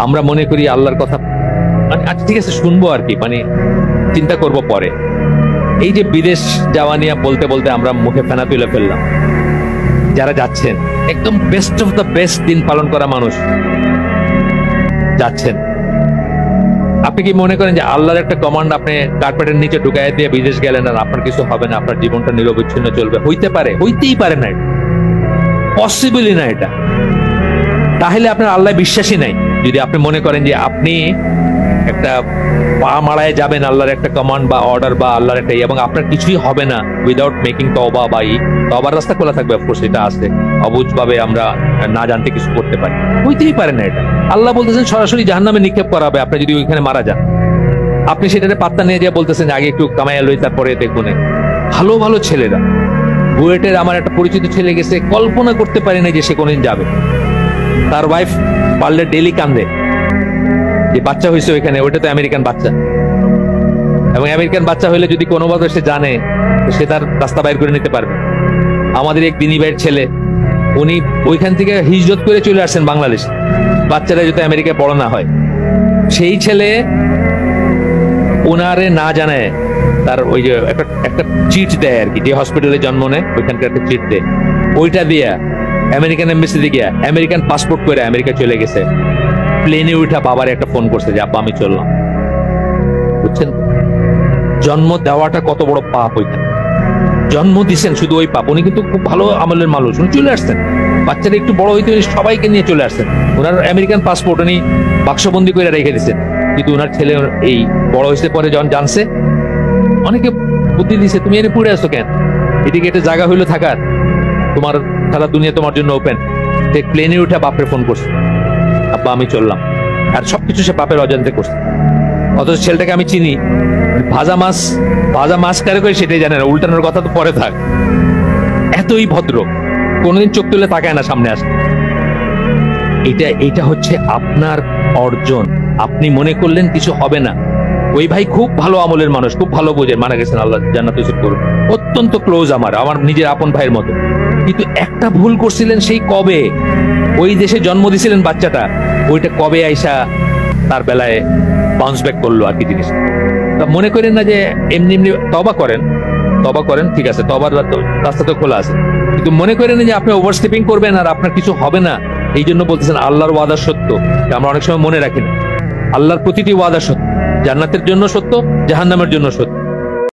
আমরা মনে করি আল্লাহর কথা মানে আচ্ছা ঠিক আছে শুনবো আর কি, মানে চিন্তা করব পরে। এই যে বিদেশ যাওয়া নিয়ে বলতে বলতে আমরা মুখে ফেনা তুলে ফেললাম। যারা যাচ্ছেন একদম বেস্ট অফ দ্য বেস্ট দিন পালন করা মানুষ যাচ্ছেন, আপনি কি মনে করেন যে আল্লাহর একটা কমান্ড আপনি কার্পেটের নিচে ঢুকাই দিয়ে বিদেশ গেলেন আর আপনার কিছু হবে না, আপনার জীবনটা নিরবিচ্ছিন্ন চলবে? হইতে পারে, হইতেই পারে না, এটা পসিবলই না এটা। তাহলে আপনার আল্লাহ বিশ্বাসী নাই। যদি আপনি মনে করেন যে আপনি একটা পা মারায় যাবেন আল্লাহর একটা কমান্ড বা অর্ডার বা আল্লাহর একটা এবং আপনার কিছুই হবে না উইদাউট মেকিং তওবা, বা তওবার রাস্তা খোলা থাকবে, অফকোর্স এটা আছে, অবুঝ ভাবে আমরা না জানতে কিছু করতে পারি, হইতেই পারে না এটা। আল্লাহ বলতেছেন সরাসরি জাহান্নামে নিক্ষেপ করা হবে আপনি যদি ওইখানে মারা যান। আপনি সেটাতে পাত্তা নিয়ে যা বলতেছেন আগে একটু কামাইয়া লই তারপরে দেখুন। ভালো ভালো ছেলেরা, বুয়েটের আমার একটা পরিচিত ছেলে গেছে, কল্পনা করতে পারি না যে সে কোনদিন যাবে। তার ওয়াইফ পারলে ডেলি কান্দে যে বাচ্চা হয়েছে ওইখানে, ওইটা তো আমেরিকান বাচ্চা, এবং আমেরিকান বাচ্চা হইলে যদি কোনোভাবে সে জানে সে তার রাস্তা বাইর করে নিতে পারবে। আমাদের এক দিনী ভাইয়ের ছেলে, উনি ওইখান থেকে হিজরত করে চলে আসছেন বাংলাদেশ, বাচ্চারা যদি আমেরিকায় পড়া না হয়। সেই ছেলে ওনারে না জানায় তার ওই যে একটা চিট দেয় আর কি, যে হসপিটালে জন্ম নেয় ওইখানকার একটা চিট দেয়, ওইটা দিয়া আমেরিকান এমবেসিতে গিয়া আমেরিকান পাসপোর্ট করে আমেরিকা চলে গেছে। প্লেনে উঠা বাবার একটা ফোন করছে যে আব্বা আমি চললাম। বুঝছেন জন্ম দেওয়াটা কত বড় পাপ। ওইখানে জন্ম দিচ্ছেন শুধু ওই পাপ। উনি কিন্তু খুব ভালো আমলের মানুষ, উনি চলে আসছেন, বাচ্চারা একটু বড় হইতে উনি সবাইকে নিয়ে চলে আসছেন। ওনার আমেরিকান পাসপোর্ট উনি বাক্সবন্দি করে রেখে দিচ্ছেন, কিন্তু ওনার ছেলে এই বড় হয়েছে পরে যখন জানছে, অনেকে বুদ্ধি দিছে তুমি এনে পড়ে আসো কেন, এদিকে একটা জায়গা হইলো থাকার, তোমার সারা দুনিয়া তোমার জন্য ওপেন। প্লেনে উঠে বাপরে ফোন করছে আব্বা আমি চললাম, আর সবকিছু সে বাপের অজান্তে করছে। অথচ ছেলেটাকে আমি চিনি, ভাজা মাছ কারে করে সেটাই জানে না, উল্টানোর কথা তো পরে থাক। এতই ভদ্র, কোনোদিন চোখ তুলে তাকায় না সামনে আসে। এটা হচ্ছে আপনার অর্জন। আপনি মনে করলেন কিছু হবে না। ওই ভাই খুব ভালো আমলের মানুষ, খুব ভালো বোঝেন, মারা গেছেন, আল্লাহ জান্নাত নসিব করুন, অত্যন্ত ক্লোজ, আমার নিজের আপন ভাইয়ের মতো। কিন্তু একটা ভুল করছিলেন, সেই কবে ওই দেশে জন্ম দিছিলেন বাচ্চাটা, ওইটা কবে আইসা তার বেলায় বাউন্স ব্যাক করলো আর কি জিনিস। তা মনে করেন না যে এমনি এমনি তওবা করেন, ঠিক আছে, তওবার রাস্তা তো খোলা আছে, কিন্তু মনে করেন যে আপনি ওভার স্টেপিং করবেন আর আপনার কিছু হবে না। এই জন্য বলতেছেন আল্লাহর ওয়াদা সত্য। আমরা অনেক সময় মনে রাখি না, আল্লাহর প্রতিটি ওয়াদা সত্য, জান্নাতের জন্য সত্য, জাহান্নামের জন্য সত্য।